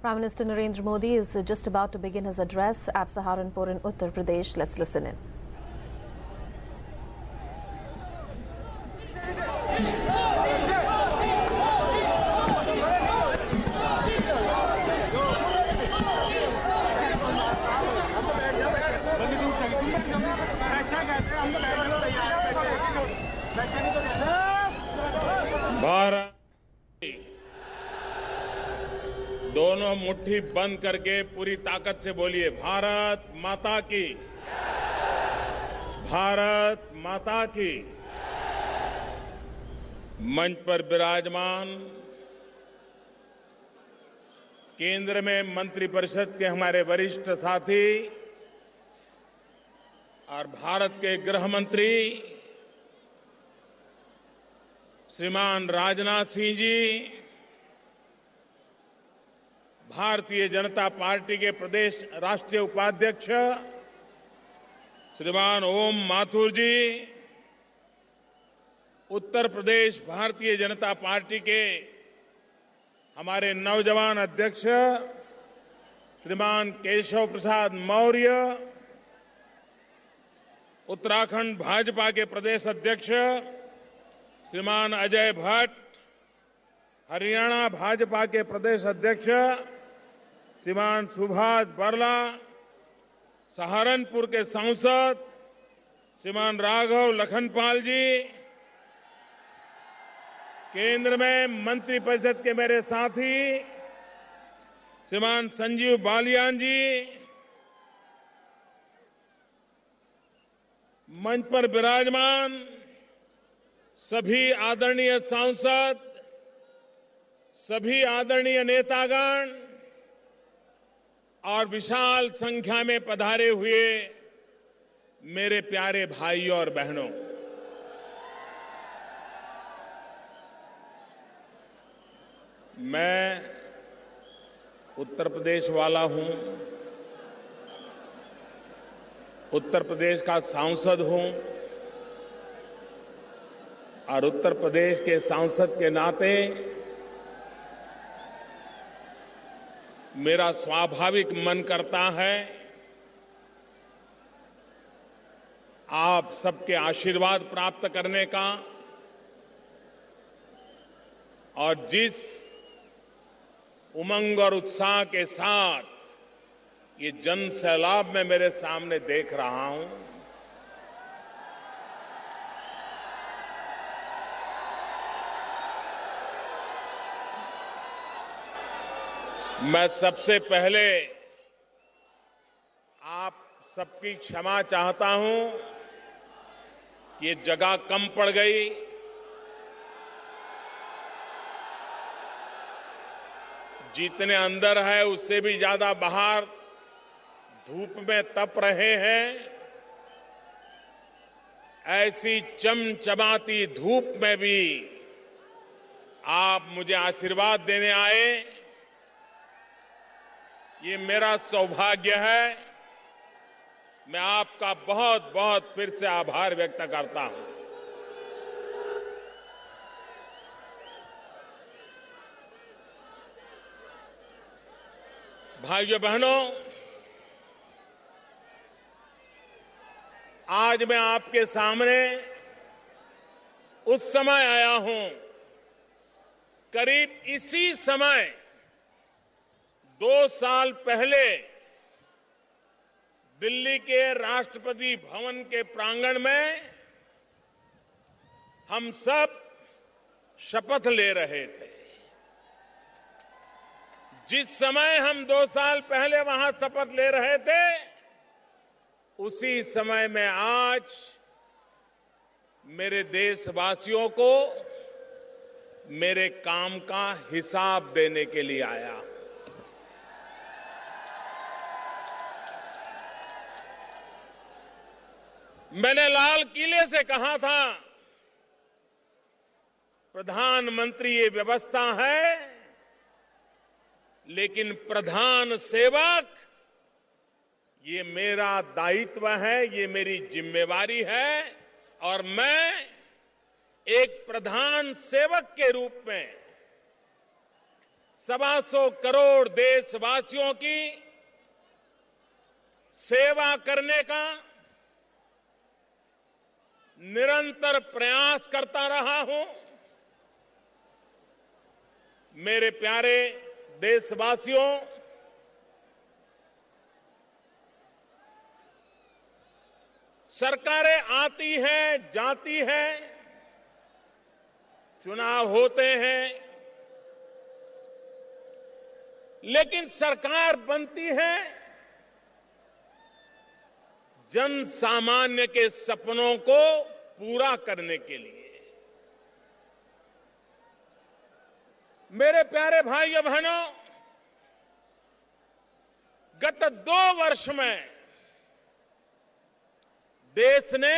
Prime Minister Narendra Modi is just about to begin his address at Saharanpur in Uttar Pradesh. Let's listen in. Bharat दोनों मुट्ठी बंद करके पूरी ताकत से बोलिए, भारत माता की, भारत माता की। मंच पर विराजमान केंद्र में मंत्रिपरिषद के हमारे वरिष्ठ साथी और भारत के गृह मंत्री श्रीमान राजनाथ सिंह जी, भारतीय जनता पार्टी के प्रदेश राष्ट्रीय उपाध्यक्ष श्रीमान ओम माथुर जी, उत्तर प्रदेश भारतीय जनता पार्टी के हमारे नौजवान अध्यक्ष श्रीमान केशव प्रसाद मौर्य, उत्तराखंड भाजपा के प्रदेश अध्यक्ष श्रीमान अजय भट्ट, हरियाणा भाजपा के प्रदेश अध्यक्ष श्रीमान सुभाष बरला, सहारनपुर के सांसद श्रीमान राघव लखनपाल जी, केंद्र में मंत्रिपरिषद के मेरे साथी श्रीमान संजीव बालियान जी, मंच पर विराजमान सभी आदरणीय सांसद, सभी आदरणीय नेतागण और विशाल संख्या में पधारे हुए मेरे प्यारे भाइयों और बहनों, मैं उत्तर प्रदेश वाला हूं, उत्तर प्रदेश का सांसद हूं और उत्तर प्रदेश के सांसद के नाते मेरा स्वाभाविक मन करता है आप सबके आशीर्वाद प्राप्त करने का, और जिस उमंग और उत्साह के साथ ये जन सैलाब मैं मेरे सामने देख रहा हूं, मैं सबसे पहले आप सबकी क्षमा चाहता हूं कि ये जगह कम पड़ गई। जितने अंदर है उससे भी ज्यादा बाहर धूप में तप रहे हैं। ऐसी चमचमाती धूप में भी आप मुझे आशीर्वाद देने आए, ये मेरा सौभाग्य है। मैं आपका बहुत बहुत फिर से आभार व्यक्त करता हूं। भाइयों बहनों, आज मैं आपके सामने उस समय आया हूं, करीब इसी समय 2 साल पहले दिल्ली के राष्ट्रपति भवन के प्रांगण में हम सब शपथ ले रहे थे। जिस समय हम 2 साल पहले वहां शपथ ले रहे थे, उसी समय में आज मेरे देशवासियों को मेरे काम का हिसाब देने के लिए आया। मैंने लाल किले से कहा था, प्रधानमंत्री ये व्यवस्था है, लेकिन प्रधान सेवक ये मेरा दायित्व है, ये मेरी जिम्मेवारी है, और मैं एक प्रधान सेवक के रूप में 125 करोड़ देशवासियों की सेवा करने का निरंतर प्रयास करता रहा हूं। मेरे प्यारे देशवासियों, सरकारें आती हैं, जाती हैं, चुनाव होते हैं, लेकिन सरकार बनती है जन सामान्य के सपनों को पूरा करने के लिए। मेरे प्यारे भाइयों बहनों, गत 2 वर्ष में देश ने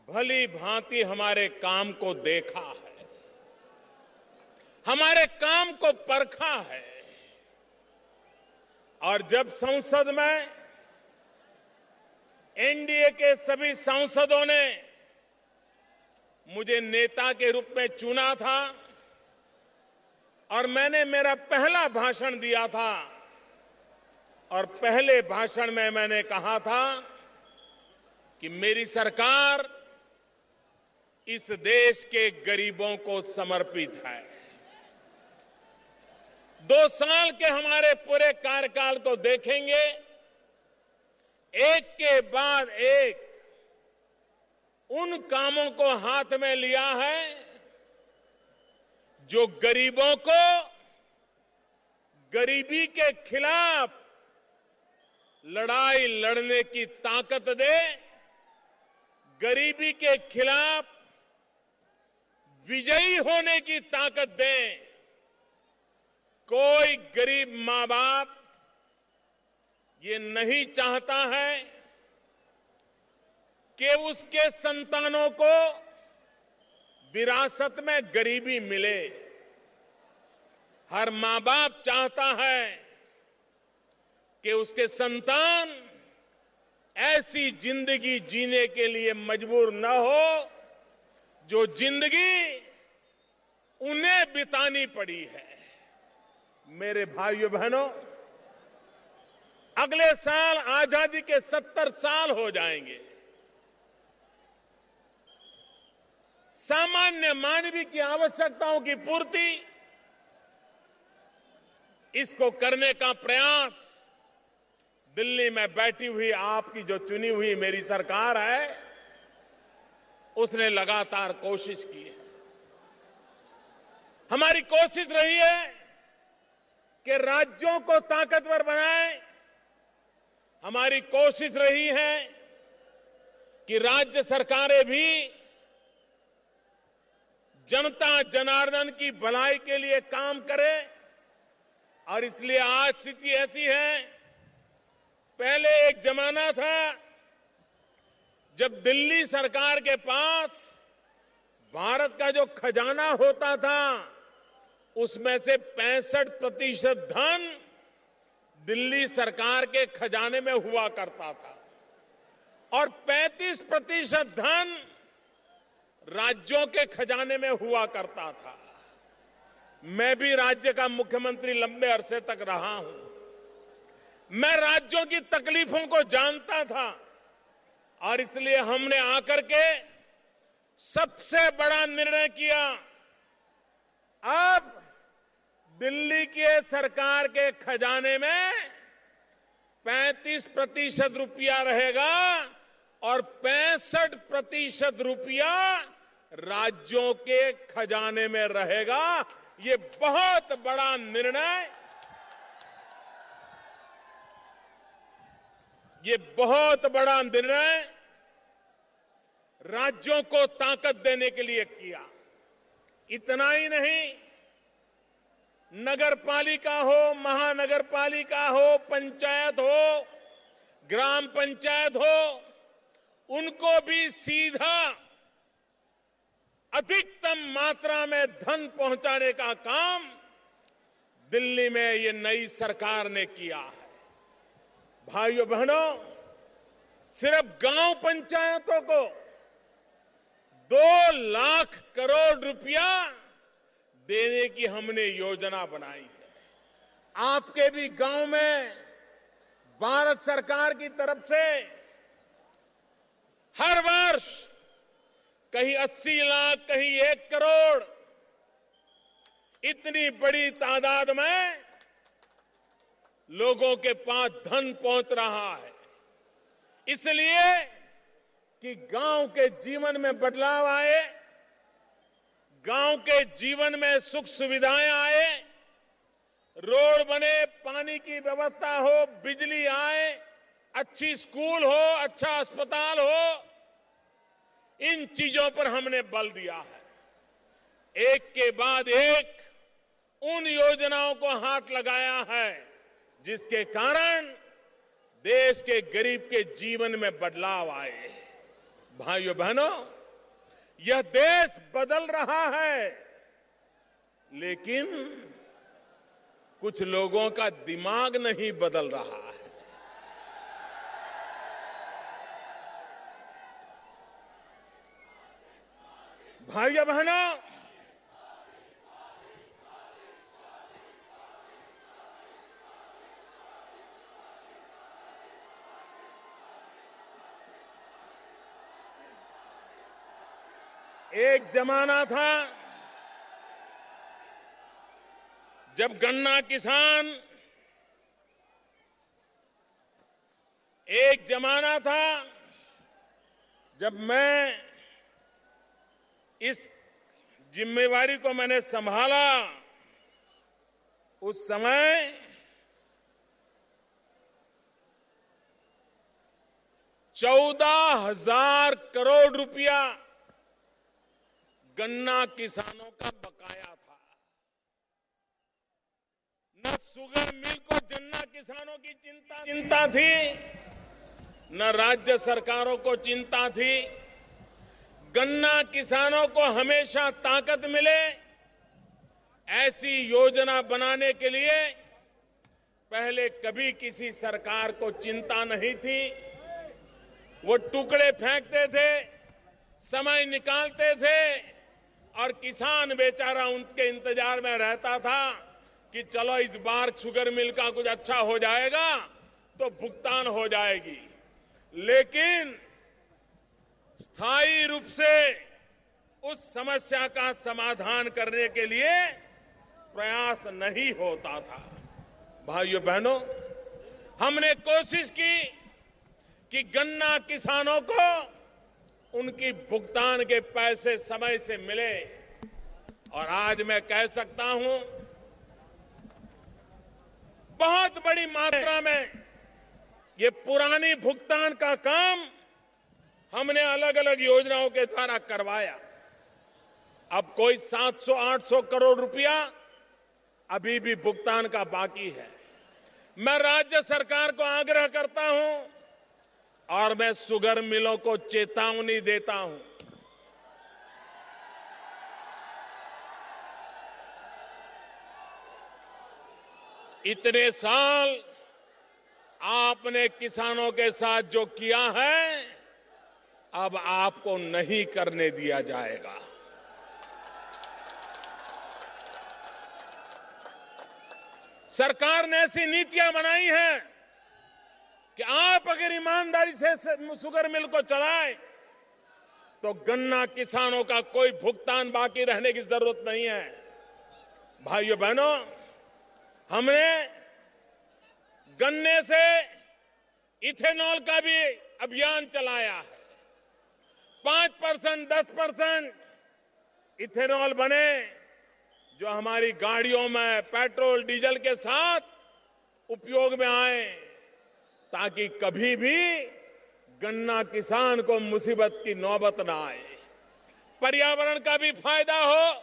भली भांति हमारे काम को देखा है, हमारे काम को परखा है। और जब संसद में एनडीए के सभी सांसदों ने मुझे नेता के रूप में चुना था और मैंने मेरा पहला भाषण दिया था, और पहले भाषण में मैंने कहा था कि मेरी सरकार इस देश के गरीबों को समर्पित है। 2 साल के हमारे पूरे कार्यकाल को देखेंगे, एक के बाद एक उन कामों को हाथ में लिया है जो गरीबों को गरीबी के खिलाफ लड़ाई लड़ने की ताकत दे, गरीबी के खिलाफ विजयी होने की ताकत दे। कोई गरीब मां बाप ये नहीं चाहता है कि उसके संतानों को विरासत में गरीबी मिले। हर मां बाप चाहता है कि उसके संतान ऐसी जिंदगी जीने के लिए मजबूर न हो जो जिंदगी उन्हें बितानी पड़ी है। मेरे भाइयों बहनों, अगले साल आजादी के 70 साल हो जाएंगे। सामान्य मानवीय की आवश्यकताओं की पूर्ति, इसको करने का प्रयास दिल्ली में बैठी हुई आपकी जो चुनी हुई मेरी सरकार है, उसने लगातार कोशिश की है। हमारी कोशिश रही है कि राज्यों को ताकतवर बनाएं। हमारी कोशिश रही है कि राज्य सरकारें भी जनता जनार्दन की भलाई के लिए काम करें। और इसलिए आज स्थिति ऐसी है, पहले एक जमाना था जब दिल्ली सरकार के पास भारत का जो खजाना होता था उसमें से 65% धन दिल्ली सरकार के खजाने में हुआ करता था और 35% धन राज्यों के खजाने में हुआ करता था। मैं भी राज्य का मुख्यमंत्री लंबे अरसे तक रहा हूं। मैं राज्यों की तकलीफों को जानता था और इसलिए हमने आकर के सबसे बड़ा निर्णय किया। अब दिल्ली के सरकार के खजाने में 35% रुपया रहेगा और 65% रुपया राज्यों के खजाने में रहेगा। ये बहुत बड़ा निर्णय, ये बहुत बड़ा निर्णय राज्यों को ताकत देने के लिए किया। इतना ही नहीं, नगर पालिका हो, महानगर पालिका हो, पंचायत हो, ग्राम पंचायत हो, उनको भी सीधा अधिकतम मात्रा में धन पहुंचाने का काम दिल्ली में ये नई सरकार ने किया है। भाइयों बहनों, सिर्फ गांव पंचायतों को 2 लाख करोड़ रुपया देने की हमने योजना बनाई है। आपके भी गांव में भारत सरकार की तरफ से हर वर्ष कहीं 80 लाख, कहीं 1 करोड़, इतनी बड़ी तादाद में लोगों के पास धन पहुंच रहा है, इसलिए कि गांव के जीवन में बदलाव आए, गांव के जीवन में सुख सुविधाएं आए, रोड बने, पानी की व्यवस्था हो, बिजली आए, अच्छी स्कूल हो, अच्छा अस्पताल हो, इन चीजों पर हमने बल दिया है। एक के बाद एक उन योजनाओं को हाथ लगाया है जिसके कारण देश के गरीब के जीवन में बदलाव आए। भाइयों बहनों, यह देश बदल रहा है, लेकिन कुछ लोगों का दिमाग नहीं बदल रहा है। भाइयों बहनों, एक जमाना था जब गन्ना किसान, एक जमाना था जब मैं इस जिम्मेवारी को मैंने संभाला, उस समय 14,000 करोड़ रुपया गन्ना किसानों का बकाया था। न शुगर मिल को गन्ना किसानों की चिंता थी, न राज्य सरकारों को चिंता थी। गन्ना किसानों को हमेशा ताकत मिले, ऐसी योजना बनाने के लिए पहले कभी किसी सरकार को चिंता नहीं थी। वो टुकड़े फेंकते थे, समय निकालते थे और किसान बेचारा उनके इंतजार में रहता था कि चलो इस बार शुगर मिल का कुछ अच्छा हो जाएगा तो भुगतान हो जाएगी। लेकिन स्थायी रूप से उस समस्या का समाधान करने के लिए प्रयास नहीं होता था। भाइयों बहनों, हमने कोशिश की कि गन्ना किसानों को उनकी भुगतान के पैसे समय से मिले, और आज मैं कह सकता हूं बहुत बड़ी मात्रा में ये पुरानी भुगतान का काम हमने अलग अलग योजनाओं के द्वारा करवाया। अब कोई 700-800 करोड़ रुपया अभी भी भुगतान का बाकी है। मैं राज्य सरकार को आग्रह करता हूं और मैं शुगर मिलों को चेतावनी देता हूं, इतने साल आपने किसानों के साथ जो किया है, अब आपको नहीं करने दिया जाएगा। सरकार ने ऐसी नीतियां बनाई हैं कि आप अगर ईमानदारी से शुगर मिल को चलाएं तो गन्ना किसानों का कोई भुगतान बाकी रहने की जरूरत नहीं है। भाइयों बहनों, हमने गन्ने से इथेनॉल का भी अभियान चलाया है। 5%, 10% इथेनॉल बने जो हमारी गाड़ियों में पेट्रोल डीजल के साथ उपयोग में आए, ताकि कभी भी गन्ना किसान को मुसीबत की नौबत न आए। पर्यावरण का भी फायदा हो,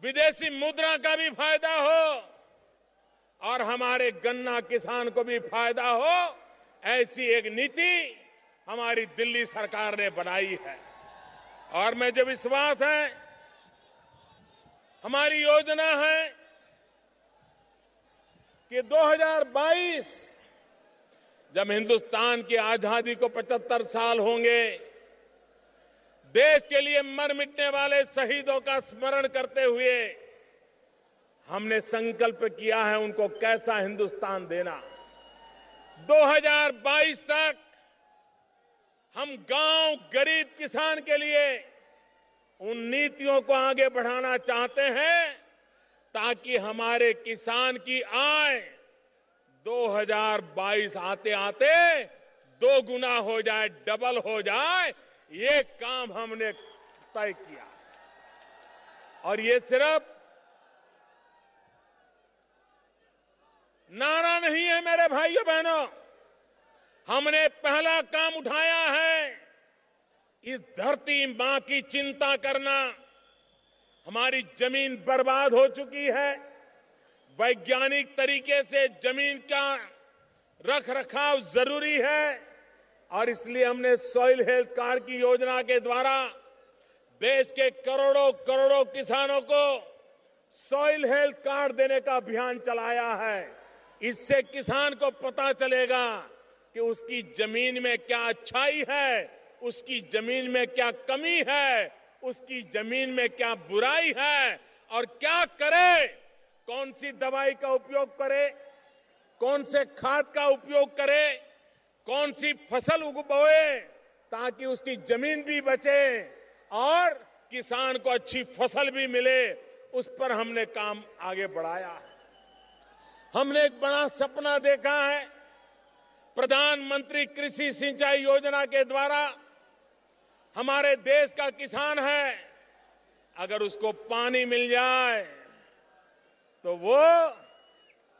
विदेशी मुद्रा का भी फायदा हो और हमारे गन्ना किसान को भी फायदा हो, ऐसी एक नीति हमारी दिल्ली सरकार ने बनाई है। और मुझे विश्वास है, हमारी योजना है कि 2022 जब हिंदुस्तान की आजादी को 75 साल होंगे, देश के लिए मर मिटने वाले शहीदों का स्मरण करते हुए हमने संकल्प किया है उनको कैसा हिंदुस्तान देना। 2022 तक हम गांव गरीब किसान के लिए उन नीतियों को आगे बढ़ाना चाहते हैं ताकि हमारे किसान की आय 2022 आते आते 2 गुना हो जाए, डबल हो जाए। ये काम हमने तय किया और ये सिर्फ नारा नहीं है मेरे भाइयों बहनों, हमने पहला काम उठाया है। इस धरती मां की चिंता करना, हमारी जमीन बर्बाद हो चुकी है। वैज्ञानिक तरीके से जमीन का रख रखाव जरूरी है और इसलिए हमने सॉइल हेल्थ कार्ड की योजना के द्वारा देश के करोड़ों करोड़ों किसानों को सॉइल हेल्थ कार्ड देने का अभियान चलाया है। इससे किसान को पता चलेगा कि उसकी जमीन में क्या अच्छाई है, उसकी जमीन में क्या कमी है, उसकी जमीन में क्या बुराई है और क्या करे, कौन सी दवाई का उपयोग करे, कौन से खाद का उपयोग करे, कौन सी फसल उगबोए ताकि उसकी जमीन भी बचे और किसान को अच्छी फसल भी मिले। उस पर हमने काम आगे बढ़ाया है। हमने एक बड़ा सपना देखा है। प्रधानमंत्री कृषि सिंचाई योजना के द्वारा हमारे देश का किसान है, अगर उसको पानी मिल जाए तो वो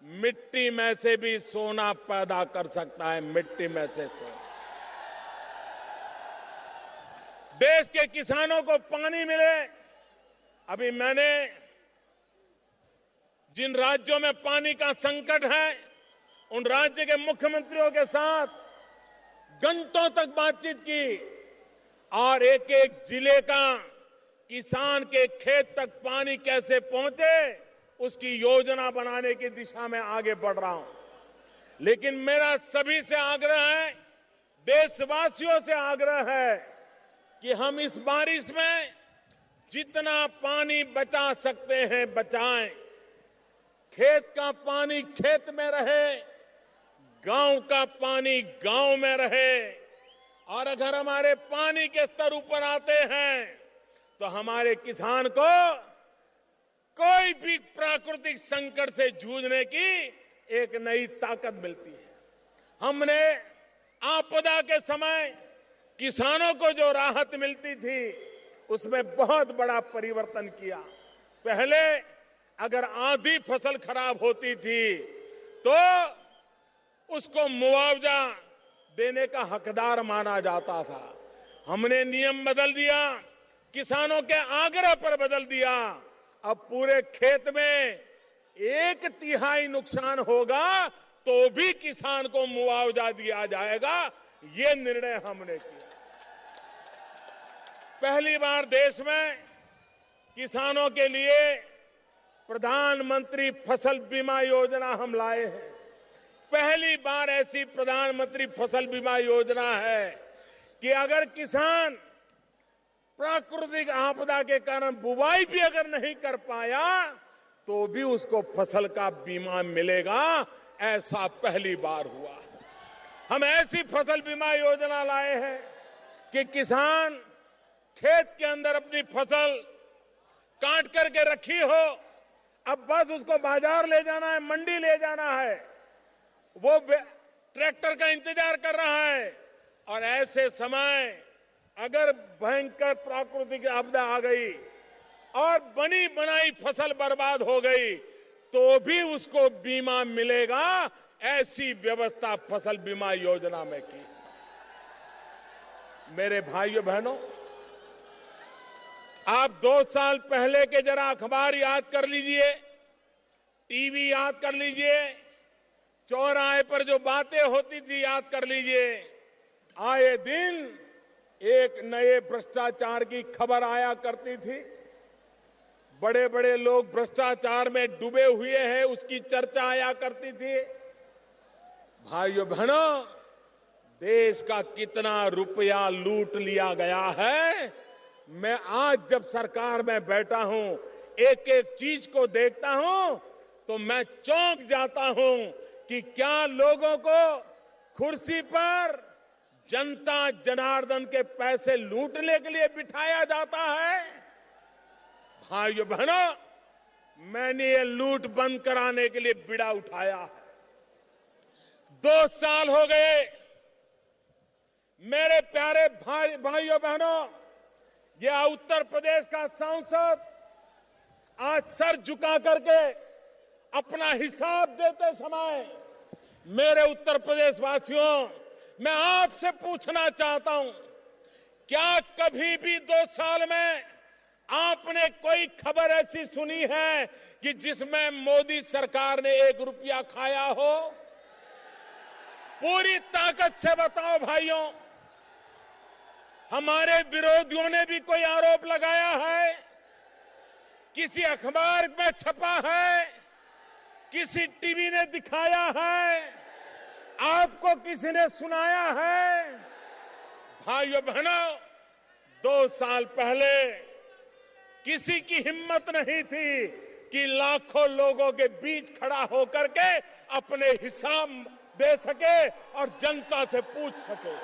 मिट्टी में से भी सोना पैदा कर सकता है। मिट्टी में से सोना। देश के किसानों को पानी मिले। अभी मैंने जिन राज्यों में पानी का संकट है उन राज्य के मुख्यमंत्रियों के साथ घंटों तक बातचीत की और एक एक जिले का किसान के खेत तक पानी कैसे पहुंचे उसकी योजना बनाने की दिशा में आगे बढ़ रहा हूं। लेकिन मेरा सभी से आग्रह है, देशवासियों से आग्रह है कि हम इस बारिश में जितना पानी बचा सकते हैं बचाएं। खेत का पानी खेत में रहे, गांव का पानी गांव में रहे और अगर हमारे पानी के स्तर ऊपर आते हैं तो हमारे किसान को कोई भी प्राकृतिक संकट से जूझने की एक नई ताकत मिलती है। हमने आपदा के समय किसानों को जो राहत मिलती थी उसमें बहुत बड़ा परिवर्तन किया। पहले अगर आधी फसल खराब होती थी तो उसको मुआवजा देने का हकदार माना जाता था। हमने नियम बदल दिया, किसानों के आग्रह पर बदल दिया। अब पूरे खेत में 1/3 नुकसान होगा तो भी किसान को मुआवजा दिया जाएगा। ये निर्णय हमने किया। पहली बार देश में किसानों के लिए प्रधानमंत्री फसल बीमा योजना हम लाए हैं। पहली बार ऐसी प्रधानमंत्री फसल बीमा योजना है कि अगर किसान प्राकृतिक आपदा के कारण बुवाई भी अगर नहीं कर पाया तो भी उसको फसल का बीमा मिलेगा। ऐसा पहली बार हुआ। हम ऐसी फसल बीमा योजना लाए हैं कि किसान खेत के अंदर अपनी फसल काट करके रखी हो, अब बस उसको बाजार ले जाना है, मंडी ले जाना है, वो ट्रैक्टर का इंतजार कर रहा है। और ऐसे समय अगर भयंकर प्राकृतिक आपदा आ गई और बनी बनाई फसल बर्बाद हो गई तो भी उसको बीमा मिलेगा। ऐसी व्यवस्था फसल बीमा योजना में की। मेरे भाइयों बहनों, आप 2 साल पहले के जरा अखबार याद कर लीजिए, टीवी याद कर लीजिए, चौराहे पर जो बातें होती थी याद कर लीजिए। आए दिन एक नए भ्रष्टाचार की खबर आया करती थी। बड़े बड़े लोग भ्रष्टाचार में डूबे हुए हैं उसकी चर्चा आया करती थी। भाइयों बहनों, देश का कितना रुपया लूट लिया गया है मैं आज जब सरकार में बैठा हूं, एक एक चीज को देखता हूं तो मैं चौंक जाता हूं कि क्या लोगों को कुर्सी पर जनता जनार्दन के पैसे लूटने के लिए बिठाया जाता है। भाइयों बहनों, मैंने ये लूट बंद कराने के लिए बीड़ा उठाया है। 2 साल हो गए मेरे प्यारे भाइयों बहनों, यह उत्तर प्रदेश का सांसद आज सर झुका करके अपना हिसाब देते समय मेरे उत्तर प्रदेश वासियों, मैं आपसे पूछना चाहता हूं, क्या कभी भी 2 साल में आपने कोई खबर ऐसी सुनी है कि जिसमें मोदी सरकार ने 1 रुपया खाया हो? पूरी ताकत से बताओ भाइयों। हमारे विरोधियों ने भी कोई आरोप लगाया है? किसी अखबार में छपा है? किसी टीवी ने दिखाया है? आपको किसी ने सुनाया है? भाइयों बहनों, 2 साल पहले किसी की हिम्मत नहीं थी कि लाखों लोगों के बीच खड़ा होकर के अपने हिसाब दे सके और जनता से पूछ सके।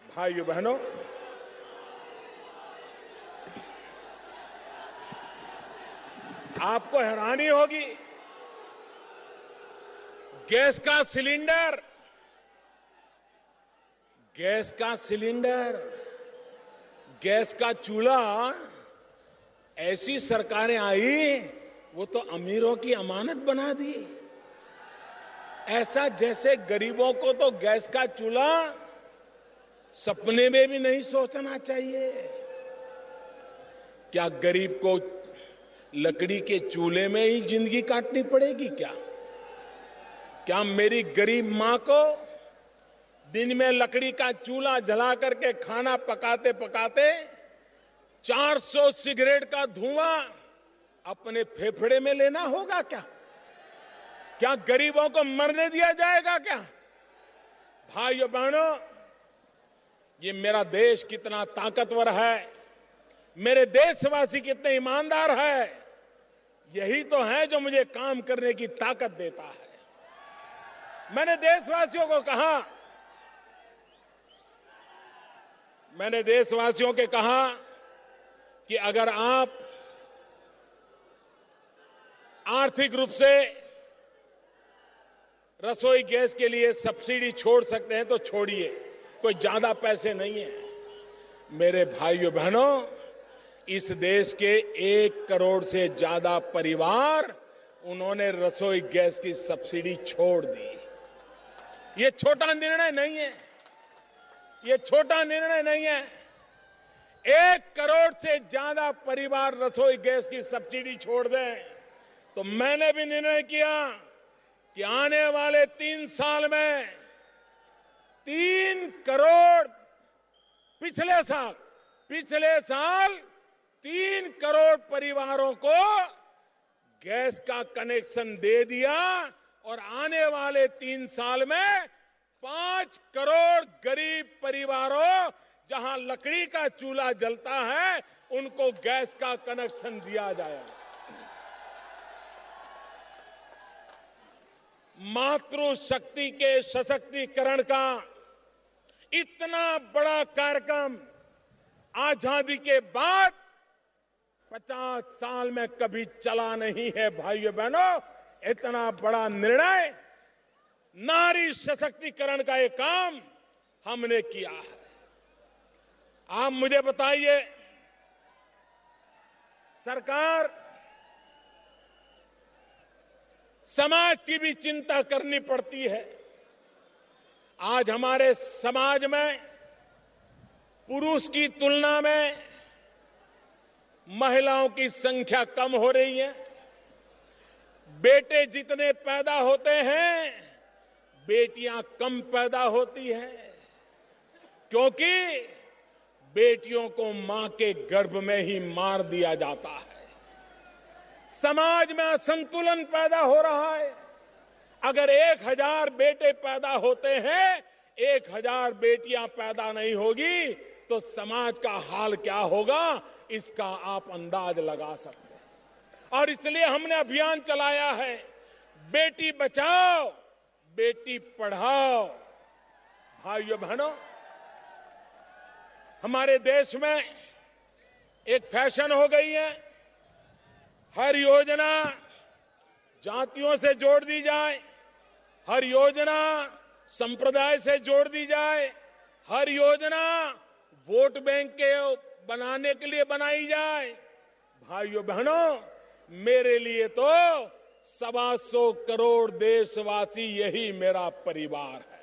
भाइयों बहनों, आपको हैरानी होगी, गैस का सिलेंडर, गैस का चूल्हा, ऐसी सरकारें आई वो तो अमीरों की अमानत बना दी। ऐसा जैसे गरीबों को तो गैस का चूल्हा सपने में भी नहीं सोचना चाहिए। क्या गरीब को लकड़ी के चूल्हे में ही जिंदगी काटनी पड़ेगी? क्या मेरी गरीब मां को दिन में लकड़ी का चूल्हा जला करके खाना पकाते पकाते 400 सिगरेट का धुआं अपने फेफड़े में लेना होगा? क्या गरीबों को मरने दिया जाएगा? भाइयों बहनों, ये मेरा देश कितना ताकतवर है, मेरे देशवासी कितने ईमानदार है, यही तो है जो मुझे काम करने की ताकत देता है। मैंने देशवासियों को कहा कि अगर आप आर्थिक रूप से रसोई गैस के लिए सब्सिडी छोड़ सकते हैं तो छोड़िए, कोई ज्यादा पैसे नहीं है। मेरे भाइयों बहनों, इस देश के 1 करोड़ से ज्यादा परिवार, उन्होंने रसोई गैस की सब्सिडी छोड़ दी। ये छोटा निर्णय नहीं है, ये छोटा निर्णय नहीं है। 1 करोड़ से ज्यादा परिवार रसोई गैस की सब्सिडी छोड़ दें तो मैंने भी निर्णय किया कि आने वाले 3 साल में 3 करोड़, पिछले साल 3 करोड़ परिवारों को गैस का कनेक्शन दे दिया और आने वाले 3 साल में 5 करोड़ गरीब परिवारों, जहां लकड़ी का चूल्हा जलता है, उनको गैस का कनेक्शन दिया जाएगा। मातृशक्ति के सशक्तिकरण का इतना बड़ा कार्यक्रम आजादी के बाद 50 साल में कभी चला नहीं है। भाइयों बहनों, इतना बड़ा निर्णय, नारी सशक्तिकरण का ये काम हमने किया है। आप मुझे बताइए, सरकार समाज की भी चिंता करनी पड़ती है। आज हमारे समाज में पुरुष की तुलना में महिलाओं की संख्या कम हो रही है। बेटे जितने पैदा होते हैं, बेटियां कम पैदा होती हैं, क्योंकि बेटियों को मां के गर्भ में ही मार दिया जाता है। समाज में असंतुलन पैदा हो रहा है। अगर 1000 बेटे पैदा होते हैं, 1000 बेटियां पैदा नहीं होगी तो समाज का हाल क्या होगा, इसका आप अंदाज लगा सकते हैं। और इसलिए हमने अभियान चलाया है, बेटी बचाओ बेटी पढ़ाओ। भाइयों बहनों, हमारे देश में एक फैशन हो गई है, हर योजना जातियों से जोड़ दी जाए, हर योजना संप्रदाय से जोड़ दी जाए, हर योजना वोट बैंक के बनाने के लिए बनाई जाए। भाइयों बहनों, मेरे लिए तो 125 करोड़ देशवासी यही मेरा परिवार है।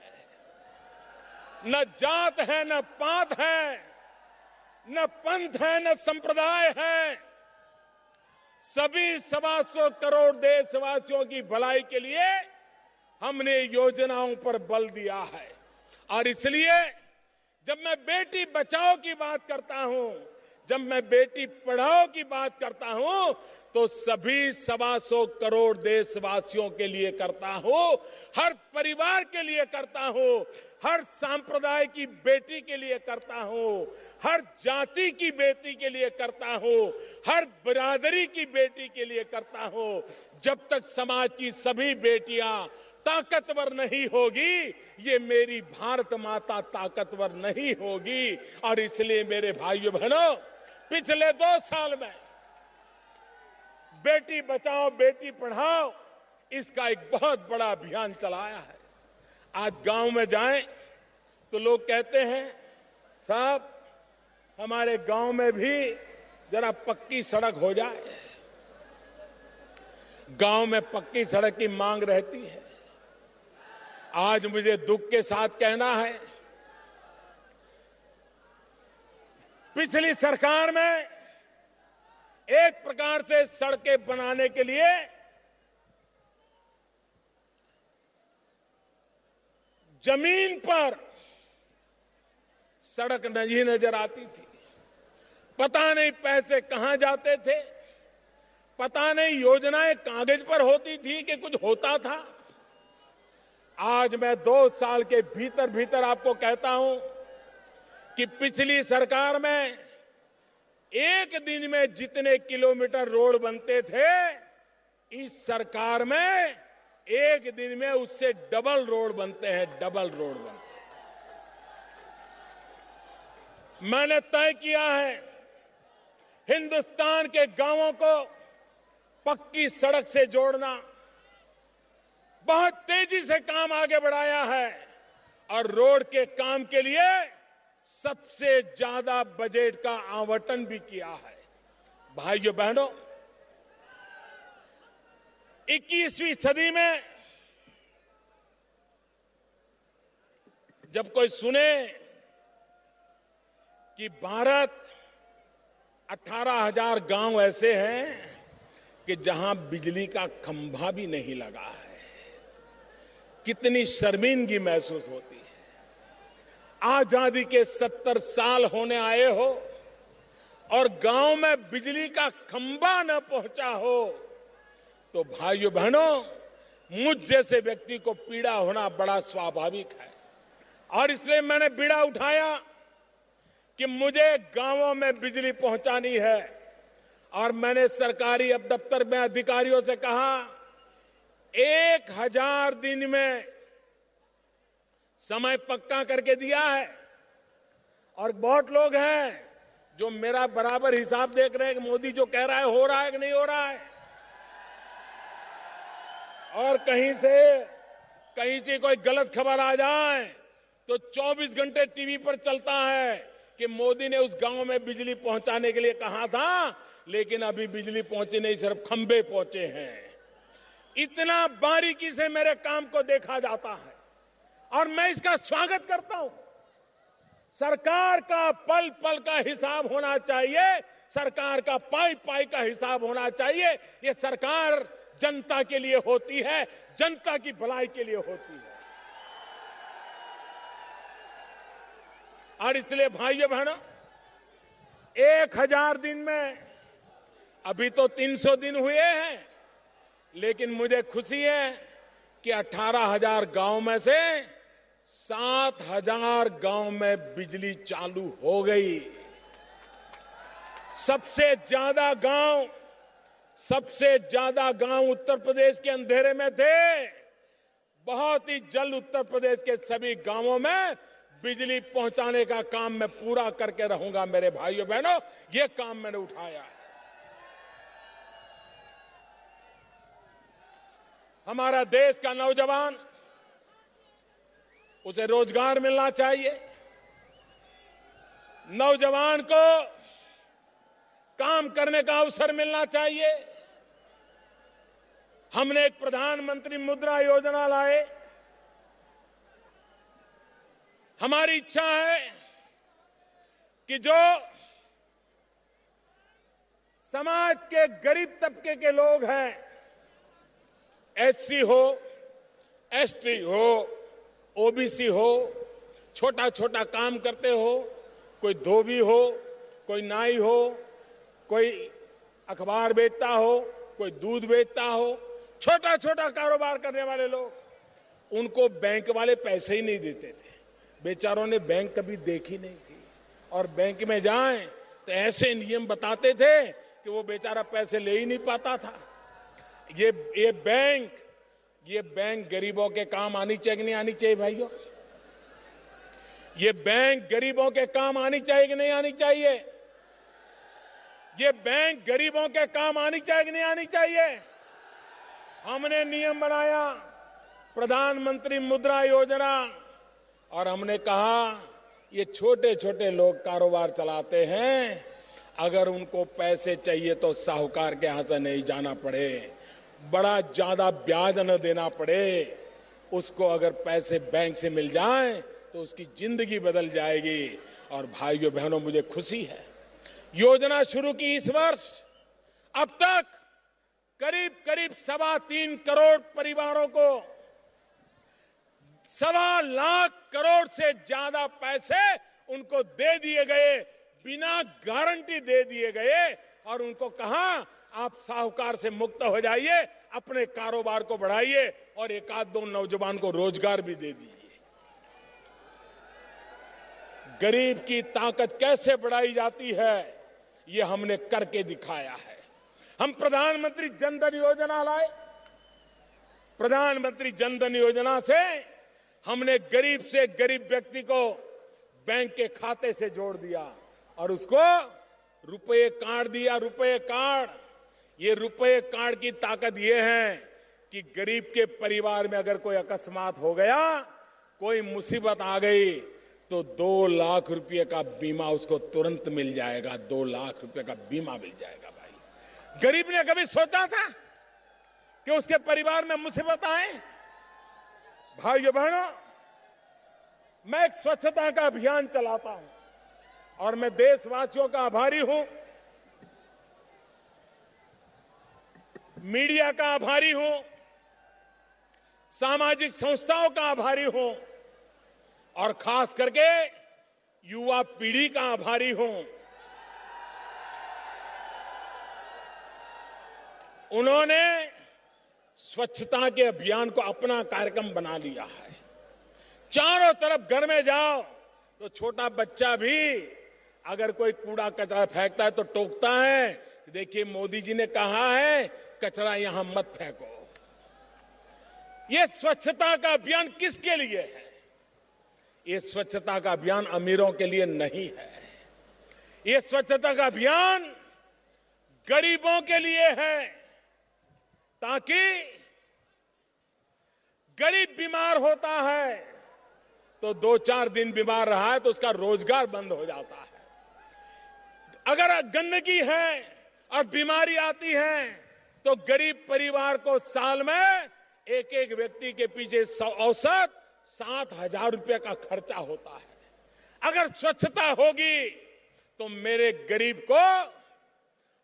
न जात है, न पात है, न पंथ है, न संप्रदाय है। सभी 125 करोड़ देशवासियों की भलाई के लिए हमने योजनाओं पर बल दिया है। और इसलिए जब मैं बेटी बचाओ की बात करता हूं, जब मैं बेटी पढ़ाओ की बात करता हूं, तो सभी 125 करोड़ देशवासियों के लिए करता हूं, हर परिवार के लिए करता हूं, हर सांप्रदाय की बेटी के लिए करता हूं, हर जाति की बेटी के लिए करता हूं, हर बिरादरी की बेटी के लिए करता हूं। जब तक समाज की सभी बेटियां ताकतवर नहीं होगी, ये मेरी भारत माता ताकतवर नहीं होगी। और इसलिए मेरे भाइयों बहनों, पिछले 2 साल में बेटी बचाओ बेटी पढ़ाओ इसका एक बहुत बड़ा अभियान चलाया है। आज गांव में जाएं तो लोग कहते हैं, साहब हमारे गांव में भी जरा पक्की सड़क हो जाए। गांव में पक्की सड़क की मांग रहती है। आज मुझे दुख के साथ कहना है, पिछली सरकार में एक प्रकार से सड़कें बनाने के लिए जमीन पर सड़क नहीं नजर आती थी। पता नहीं पैसे कहां जाते थे, पता नहीं योजनाएं कागज पर होती थी कि कुछ होता था। आज मैं 2 साल के भीतर भीतर आपको कहता हूं कि पिछली सरकार में एक दिन में जितने किलोमीटर रोड बनते थे, इस सरकार में एक दिन में उससे डबल रोड बनते हैं, डबल रोड बनते हैं। मैंने तय किया है हिंदुस्तान के गांवों को पक्की सड़क से जोड़ना। बहुत तेजी से काम आगे बढ़ाया है और रोड के काम के लिए सबसे ज्यादा बजट का आवंटन भी किया है। भाइयों बहनों, 21वीं सदी में जब कोई सुने कि भारत 18,000 गांव ऐसे हैं कि जहां बिजली का खंभा भी नहीं लगा है, कितनी शर्मिंदगी महसूस होती है। आजादी के 70 साल होने आए हो और गांव में बिजली का खंभा न पहुंचा हो, तो भाइयों बहनों, मुझ जैसे व्यक्ति को पीड़ा होना बड़ा स्वाभाविक है। और इसलिए मैंने बीड़ा उठाया कि मुझे गांवों में बिजली पहुंचानी है। और मैंने सरकारी अब दफ्तर में अधिकारियों से कहा, 1000 दिन में समय पक्का करके दिया है। और बहुत लोग हैं जो मेरा बराबर हिसाब देख रहे हैं कि मोदी जो कह रहा है हो रहा है कि नहीं हो रहा है। और कहीं से कोई गलत खबर आ जाए तो 24 घंटे टीवी पर चलता है कि मोदी ने उस गांव में बिजली पहुंचाने के लिए कहा था, लेकिन अभी बिजली पहुंची नहीं, सिर्फ खंभे पहुंचे हैं। इतना बारीकी से मेरे काम को देखा जाता है और मैं इसका स्वागत करता हूं। सरकार का पल पल का हिसाब होना चाहिए, सरकार का पाई पाई का हिसाब होना चाहिए। ये सरकार जनता के लिए होती है, जनता की भलाई के लिए होती है। और इसलिए भाइयों बहनों, 1000 दिन में, अभी तो 300 दिन हुए हैं, लेकिन मुझे खुशी है कि 18,000 गांव में से 7,000 गांव में बिजली चालू हो गई। सबसे ज्यादा गांव उत्तर प्रदेश के अंधेरे में थे। बहुत ही जल्द उत्तर प्रदेश के सभी गांवों में बिजली पहुंचाने का काम मैं पूरा करके रहूंगा। मेरे भाइयों बहनों, ये काम मैंने उठाया है। हमारा देश का नौजवान, उसे रोजगार मिलना चाहिए। नौजवान को काम करने का अवसर मिलना चाहिए। हमने एक प्रधानमंत्री मुद्रा योजना लाए। हमारी इच्छा है कि जो समाज के गरीब तबके के लोग हैं, एससी हो, एसटी हो, ओबीसी हो, छोटा छोटा काम करते हो, कोई धोबी हो, कोई नाई हो, कोई अखबार बेचता हो, कोई दूध बेचता हो, छोटा छोटा कारोबार करने वाले लोग, उनको बैंक वाले पैसे ही नहीं देते थे। बेचारों ने बैंक कभी देखी नहीं थी, और बैंक में जाएं तो ऐसे नियम बताते थे कि वो बेचारा पैसे ले ही नहीं पाता था। ये बैंक गरीबों के काम आनी चाहिए कि नहीं आनी चाहिए भाइयों? ये बैंक गरीबों के काम आनी चाहिए कि नहीं आनी चाहिए? ये बैंक गरीबों के काम आनी चाहिए कि नहीं आनी चाहिए? हमने नियम बनाया, प्रधानमंत्री मुद्रा योजना, और हमने कहा ये छोटे छोटे लोग कारोबार चलाते हैं, अगर उनको पैसे चाहिए तो साहूकार के यहां से नहीं जाना पड़े, बड़ा ज्यादा ब्याज न देना पड़े, उसको अगर पैसे बैंक से मिल जाएं तो उसकी जिंदगी बदल जाएगी। और भाइयों बहनों, मुझे खुशी है, योजना शुरू की इस वर्ष अब तक करीब 3.25 करोड़ परिवारों को 1.25 लाख करोड़ से ज्यादा पैसे उनको दे दिए गए, बिना गारंटी दे दिए गए, और उनको कहा आप साहूकार से मुक्त हो जाइए, अपने कारोबार को बढ़ाइए, और एक आध दो नौजवान को रोजगार भी दे दीजिए। गरीब की ताकत कैसे बढ़ाई जाती है, ये हमने करके दिखाया है। हम प्रधानमंत्री जनधन योजना लाए। प्रधानमंत्री जनधन योजना से हमने गरीब से गरीब व्यक्ति को बैंक के खाते से जोड़ दिया, और उसको रुपए कार्ड दिया। रुपए कार्ड, ये रुपए कार्ड की ताकत ये है कि गरीब के परिवार में अगर कोई अकस्मात हो गया, कोई मुसीबत आ गई, तो 2 लाख रुपए का बीमा उसको तुरंत मिल जाएगा। 2 लाख रुपए का बीमा मिल जाएगा। भाई, गरीब ने कभी सोचा था कि उसके परिवार में मुसीबत आए? भाइयों बहनों, मैं एक स्वच्छता का अभियान चलाता हूं, और मैं देशवासियों का आभारी हूं, मीडिया का आभारी हूं, सामाजिक संस्थाओं का आभारी हूं, और खास करके युवा पीढ़ी का आभारी हूं। उन्होंने स्वच्छता के अभियान को अपना कार्यक्रम बना लिया है। चारों तरफ घर में जाओ तो छोटा बच्चा भी अगर कोई कूड़ा कचरा फेंकता है तो टोकता है, देखिए मोदी जी ने कहा है कचरा यहां मत फेंको। ये स्वच्छता का अभियान किसके लिए है? ये स्वच्छता का अभियान अमीरों के लिए नहीं है। ये स्वच्छता का अभियान गरीबों के लिए है, ताकि गरीब बीमार होता है तो 2-4 दिन बीमार रहा है तो उसका रोजगार बंद हो जाता है। अगर गंदगी है और बीमारी आती है तो गरीब परिवार को साल में एक एक व्यक्ति के पीछे औसत 7,000 रुपए का खर्चा होता है। अगर स्वच्छता होगी तो मेरे गरीब को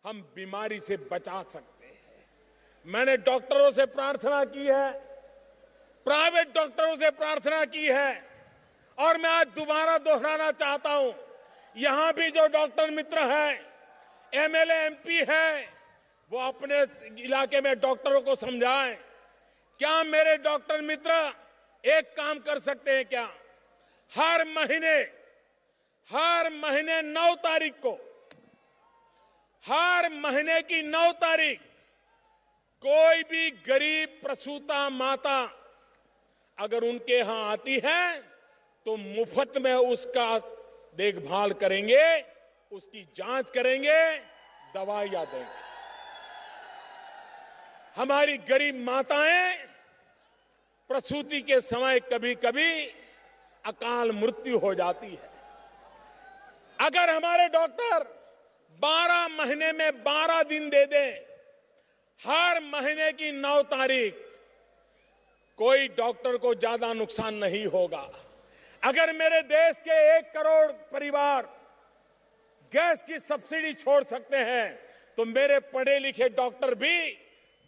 हम बीमारी से बचा सकते हैं। मैंने डॉक्टरों से प्रार्थना की है, प्राइवेट डॉक्टरों से प्रार्थना की है, और मैं आज दोबारा दोहराना चाहता हूं, यहां भी जो डॉक्टर मित्र हैं, एमएलए एमपी हैं, वो अपने इलाके में डॉक्टरों को समझाएं। क्या मेरे डॉक्टर मित्र एक काम कर सकते हैं क्या? हर महीने 9 तारीख को, हर महीने की 9 तारीख कोई भी गरीब प्रसूता माता अगर उनके यहां आती है तो मुफ्त में उसका देखभाल करेंगे, उसकी जांच करेंगे, दवाइयां देंगे। हमारी गरीब माताएं प्रसूति के समय कभी कभी अकाल मृत्यु हो जाती है। अगर हमारे डॉक्टर 12 महीने में 12 दिन दे दें, हर महीने की 9 तारीख, कोई डॉक्टर को ज्यादा नुकसान नहीं होगा। अगर मेरे देश के 1 करोड़ परिवार गैस की सब्सिडी छोड़ सकते हैं तो मेरे पढ़े लिखे डॉक्टर भी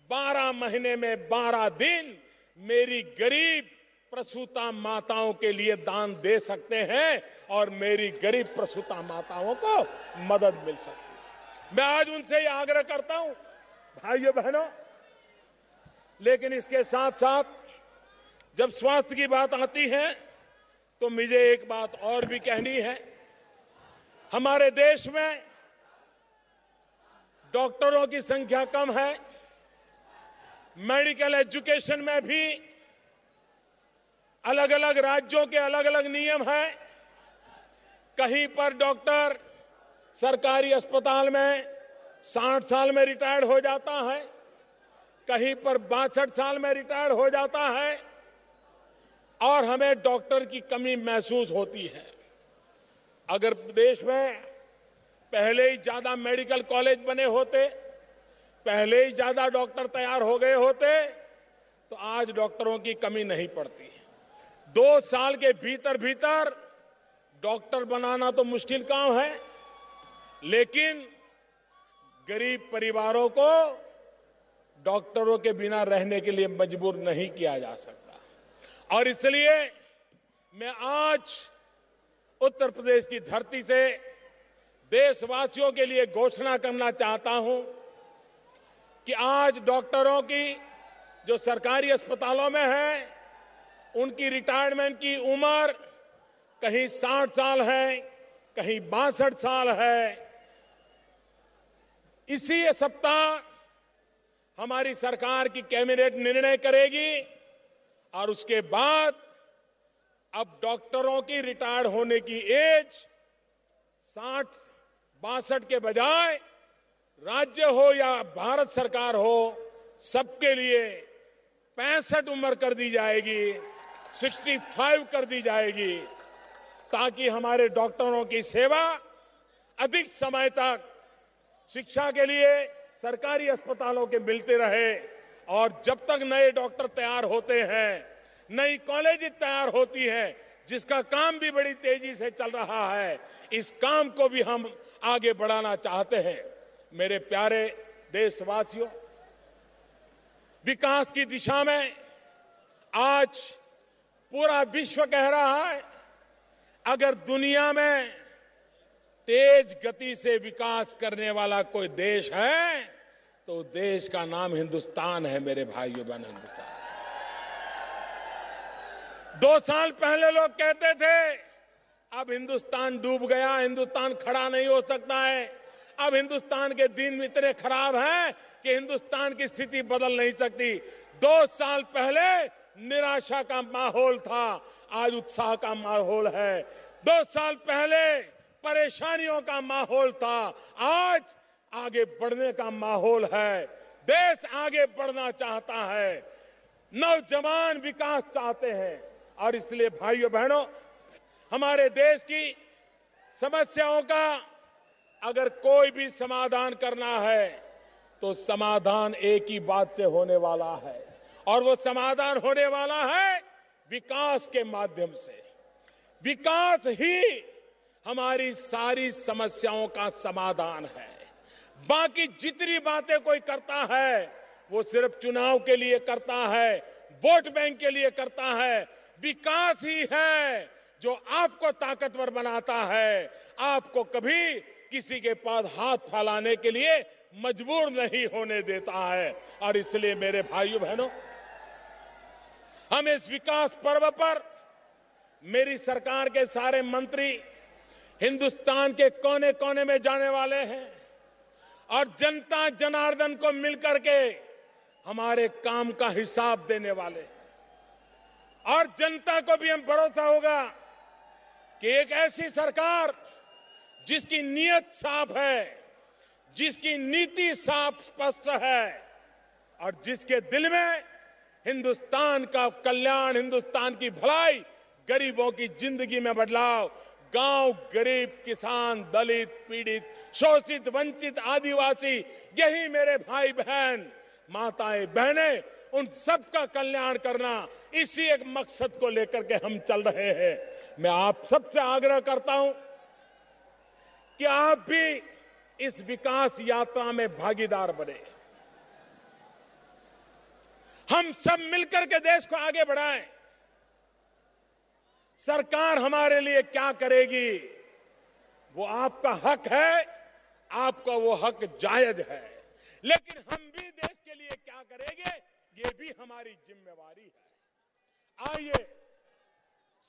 12 महीने में 12 दिन मेरी गरीब प्रसूता माताओं के लिए दान दे सकते हैं और मेरी गरीब प्रसूता माताओं को मदद मिल सकती है। मैं आज उनसे ये आग्रह करता हूं, भाइयों बहनों, लेकिन इसके साथ साथ जब स्वास्थ्य की बात आती है तो मुझे एक बात और भी कहनी है। हमारे देश में डॉक्टरों की संख्या कम है, मेडिकल एजुकेशन में भी अलग अलग राज्यों के अलग अलग नियम हैं। कहीं पर डॉक्टर सरकारी अस्पताल में 60 साल में रिटायर्ड हो जाता है, कहीं पर 62 साल में रिटायर्ड हो जाता है और हमें डॉक्टर की कमी महसूस होती है। अगर देश में पहले ही ज्यादा मेडिकल कॉलेज बने होते, पहले ही ज्यादा डॉक्टर तैयार हो गए होते तो आज डॉक्टरों की कमी नहीं पड़ती। 2 साल के भीतर भीतर डॉक्टर बनाना तो मुश्किल काम है, लेकिन गरीब परिवारों को डॉक्टरों के बिना रहने के लिए मजबूर नहीं किया जा सकता। और इसलिए मैं आज उत्तर प्रदेश की धरती से देशवासियों के लिए घोषणा करना चाहता हूं कि आज डॉक्टरों की जो सरकारी अस्पतालों में है उनकी रिटायरमेंट की उम्र कहीं 60 साल है, कहीं 62 साल है। इसी सप्ताह हमारी सरकार की कैबिनेट निर्णय करेगी और उसके बाद अब डॉक्टरों की रिटायर होने की एज 60-62 के बजाय राज्य हो या भारत सरकार हो, सबके लिए 65 उम्र कर दी जाएगी, 65 कर दी जाएगी, ताकि हमारे डॉक्टरों की सेवा अधिक समय तक शिक्षा के लिए सरकारी अस्पतालों के मिलते रहे। और जब तक नए डॉक्टर तैयार होते हैं, नई कॉलेज तैयार होती है, जिसका काम भी बड़ी तेजी से चल रहा है, इस काम को भी हम आगे बढ़ाना चाहते हैं। मेरे प्यारे देशवासियों, विकास की दिशा में आज पूरा विश्व कह रहा है, अगर दुनिया में तेज गति से विकास करने वाला कोई देश है तो देश का नाम हिंदुस्तान है। मेरे भाइयों बहन, हिंदुस्तान। 2 साल पहले लोग कहते थे अब हिंदुस्तान डूब गया, हिंदुस्तान खड़ा नहीं हो सकता है, अब हिंदुस्तान के दिन इतने खराब हैं कि हिंदुस्तान की स्थिति बदल नहीं सकती। 2 साल पहले निराशा का माहौल था, आज उत्साह का माहौल है। 2 साल पहले परेशानियों का माहौल था, आज आगे बढ़ने का माहौल है। देश आगे बढ़ना चाहता है, नौजवान विकास चाहते हैं। और इसलिए भाइयों बहनों, हमारे देश की समस्याओं का अगर कोई भी समाधान करना है तो समाधान एक ही बात से होने वाला है, और वो समाधान होने वाला है विकास के माध्यम से। विकास ही हमारी सारी समस्याओं का समाधान है। बाकी जितनी बातें कोई करता है वो सिर्फ चुनाव के लिए करता है, वोट बैंक के लिए करता है। विकास ही है जो आपको ताकतवर बनाता है, आपको कभी किसी के पास हाथ फैलाने के लिए मजबूर नहीं होने देता है। और इसलिए मेरे भाइयों बहनों, हम इस विकास पर्व पर मेरी सरकार के सारे मंत्री हिंदुस्तान के कोने कोने में जाने वाले हैं और जनता जनार्दन को मिलकर के हमारे काम का हिसाब देने वाले हैं। और जनता को भी हम भरोसा होगा कि एक ऐसी सरकार जिसकी नीयत साफ है, जिसकी नीति साफ स्पष्ट है और जिसके दिल में हिंदुस्तान का कल्याण, हिंदुस्तान की भलाई, गरीबों की जिंदगी में बदलाव, गांव, गरीब, किसान, दलित, पीड़ित, शोषित, वंचित, आदिवासी, यही मेरे भाई बहन, माताएं, बहनें, उन सबका कल्याण करना, इसी एक मकसद को लेकर के हम चल रहे हैं। मैं आप सबसे आग्रह करता हूं कि आप भी इस विकास यात्रा में भागीदार बने। हम सब मिलकर के देश को आगे बढ़ाएं। सरकार हमारे लिए क्या करेगी वो आपका हक है, आपका वो हक जायज है, लेकिन हम भी देश के लिए क्या करेंगे ये भी हमारी जिम्मेवारी है। आइए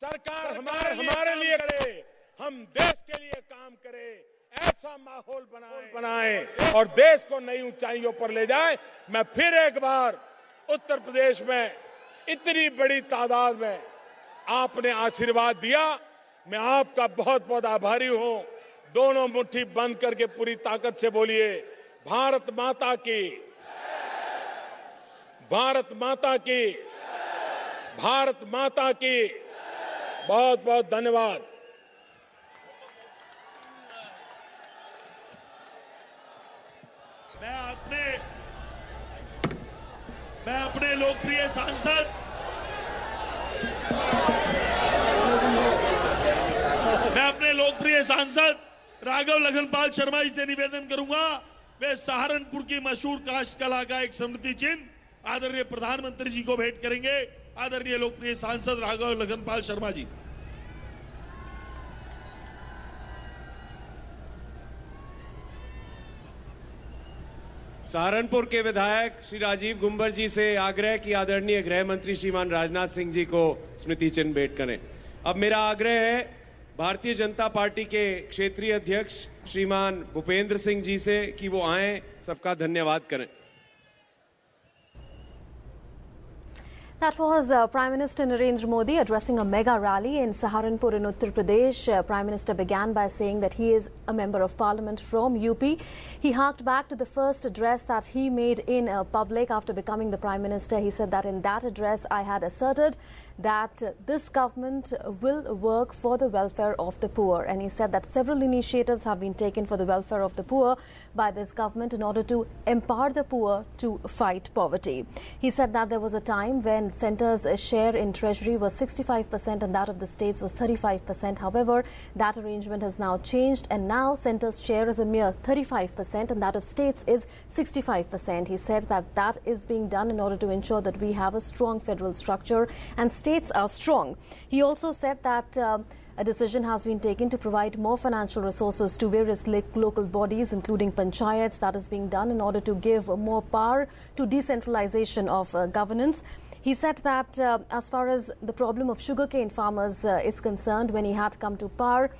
सरकार हमारे लिए करे, हम देश के लिए काम करें, ऐसा माहौल बनाएं और देश को नई ऊंचाइयों पर ले जाए। मैं फिर एक बार उत्तर प्रदेश में इतनी बड़ी तादाद में आपने आशीर्वाद दिया, मैं आपका बहुत बहुत आभारी हूं। दोनों मुट्ठी बंद करके पूरी ताकत से बोलिए, भारत माता की, भारत माता की, भारत माता की। बहुत बहुत धन्यवाद। मैं अपने लोकप्रिय सांसद राघव लखनपाल शर्मा जी से निवेदन करूंगा, वे सहारनपुर की मशहूर काष्ठ कला का एक स्मृति चिन्ह आदरणीय प्रधानमंत्री जी को भेंट करेंगे। आदरणीय लोकप्रिय सांसद राघव लखनपाल शर्मा जी। सहारनपुर के विधायक श्री राजीव गुंबर जी से आग्रह कि आदरणीय गृह मंत्री श्रीमान राजनाथ सिंह जी को स्मृति चिन्ह भेंट करें। अब मेरा आग्रह है भारतीय जनता पार्टी के क्षेत्रीय अध्यक्ष श्रीमान भूपेंद्र सिंह जी से कि वो आएं, सबका धन्यवाद करें। That was Prime Minister Narendra Modi addressing a mega rally in Saharanpur in Uttar Pradesh. Prime Minister began by saying that he is a member of parliament from UP. He harked back to the first address that he made in public after becoming the Prime Minister. He said that in that address I had asserted that this government will work for the welfare of the poor. And he said that several initiatives have been taken for the welfare of the poor by this government in order to empower the poor to fight poverty. He said that there was a time when centre's share in treasury was 65% and that of the states was 35%. However, that arrangement has now changed and now centre's share is a mere 35% and that of states is 65%. He said that that is being done in order to ensure that we have a strong federal structure and states are strong. He also said that a decision has been taken to provide more financial resources to various local bodies, including panchayats. That is being done in order to give more power to decentralization of governance. He said that as far as the problem of sugarcane farmers is concerned, when he had come to power,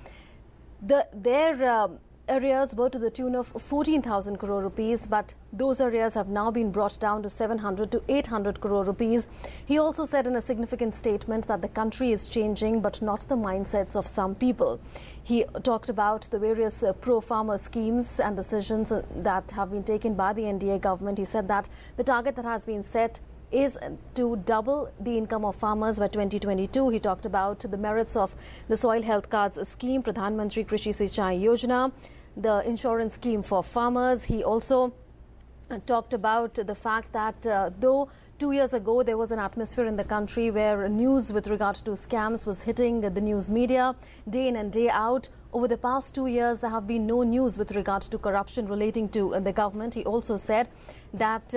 their arrears were to the tune of 14,000 crore rupees, but those arrears have now been brought down to 700 to 800 crore rupees. He also said in a significant statement that the country is changing, but not the mindsets of some people. He talked about the various pro-farmer schemes and decisions that have been taken by the NDA government. He said that the target that has been set is to double the income of farmers by 2022. He talked about the merits of the soil health cards scheme, Pradhan Mantri Krishi Sinchai Yojana, the insurance scheme for farmers. He also talked about the fact that though 2 years ago there was an atmosphere in the country where news with regard to scams was hitting the news media day in and day out, over the past 2 years there have been no news with regard to corruption relating to the government. He also said that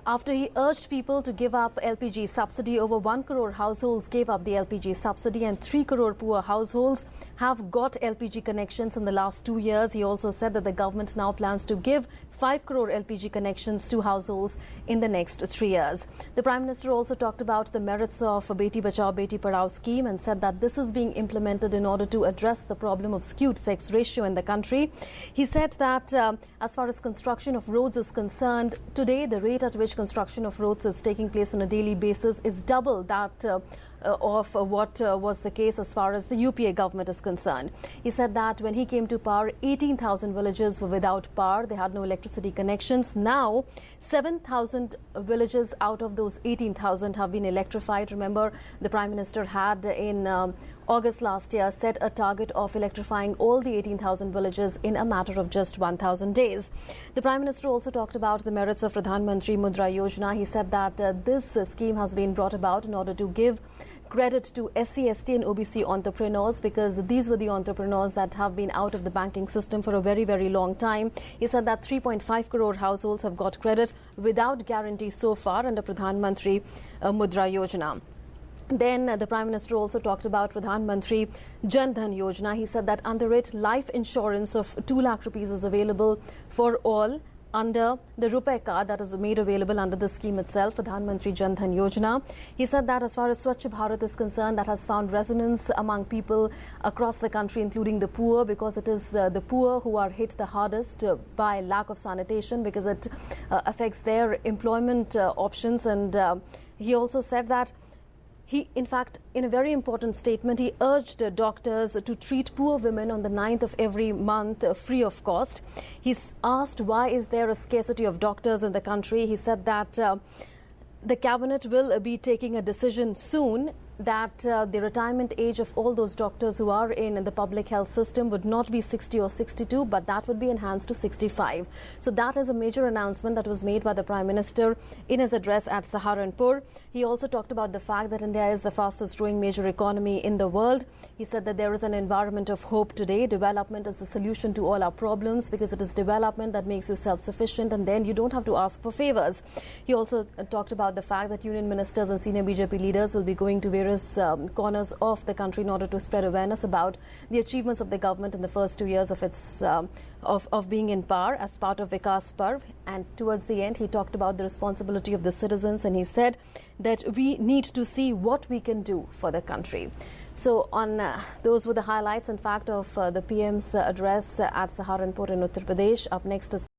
after he urged people to give up LPG subsidy. Over 1 crore households gave up the LPG subsidy and 3 crore poor households have got LPG connections in the last 2 years. He also said that the government now plans to give 5 crore LPG connections to households in the next 3 years. The Prime Minister also talked about the merits of Beti Bachao Beti Padhao scheme and said that this is being implemented in order to address the problem of skewed sex ratio in the country. He said that as far as construction of roads is concerned, today the rate at which construction of roads is taking place on a daily basis is double that of what was the case as far as the UPA government is concerned. He said that when he came to power, 18,000 villages were without power. They had no electricity connections. Now, 7,000 villages out of those 18,000 have been electrified. Remember, the Prime Minister had in August last year set a target of electrifying all the 18,000 villages in a matter of just 1,000 days. The Prime Minister also talked about the merits of Pradhan Mantri Mudra Yojana. He said that this scheme has been brought about in order to give credit to SC, ST and OBC entrepreneurs, because these were the entrepreneurs that have been out of the banking system for a very, very long time. He said that 3.5 crore households have got credit without guarantee so far under Pradhan Mantri Mudra Yojana. Then the Prime Minister also talked about Pradhan Mantri Jan Dhan Yojana. He said that under it, life insurance of 2 lakh rupees is available for all under the RuPay card that is made available under the scheme itself, Pradhan Mantri Jan Dhan Yojana. He said that as far as Swachh Bharat is concerned, that has found resonance among people across the country, including the poor, because it is the poor who are hit the hardest by lack of sanitation, because it affects their employment options. And he also said that he, in fact, in a very important statement, he urged doctors to treat poor women on the 9th of every month free of cost. He's asked why is there a scarcity of doctors in the country. He said that the cabinet will be taking a decision soon that the retirement age of all those doctors who are in the public health system would not be 60 or 62, but that would be enhanced to 65. So that is a major announcement that was made by the Prime Minister in his address at Saharanpur. He also talked about the fact that India is the fastest growing major economy in the world. He said that there is an environment of hope today. Development is the solution to all our problems, because it is development that makes you self-sufficient, and then you don't have to ask for favors. He also talked about the fact that union ministers and senior BJP leaders will be going to various corners of the country in order to spread awareness about the achievements of the government in the first 2 years of its of being in power as part of Vikas Parv. And towards the end, he talked about the responsibility of the citizens, and he said that we need to see what we can do for the country. So on those were the highlights, in fact, of the PM's address at Saharanpur in Uttar Pradesh. Up next is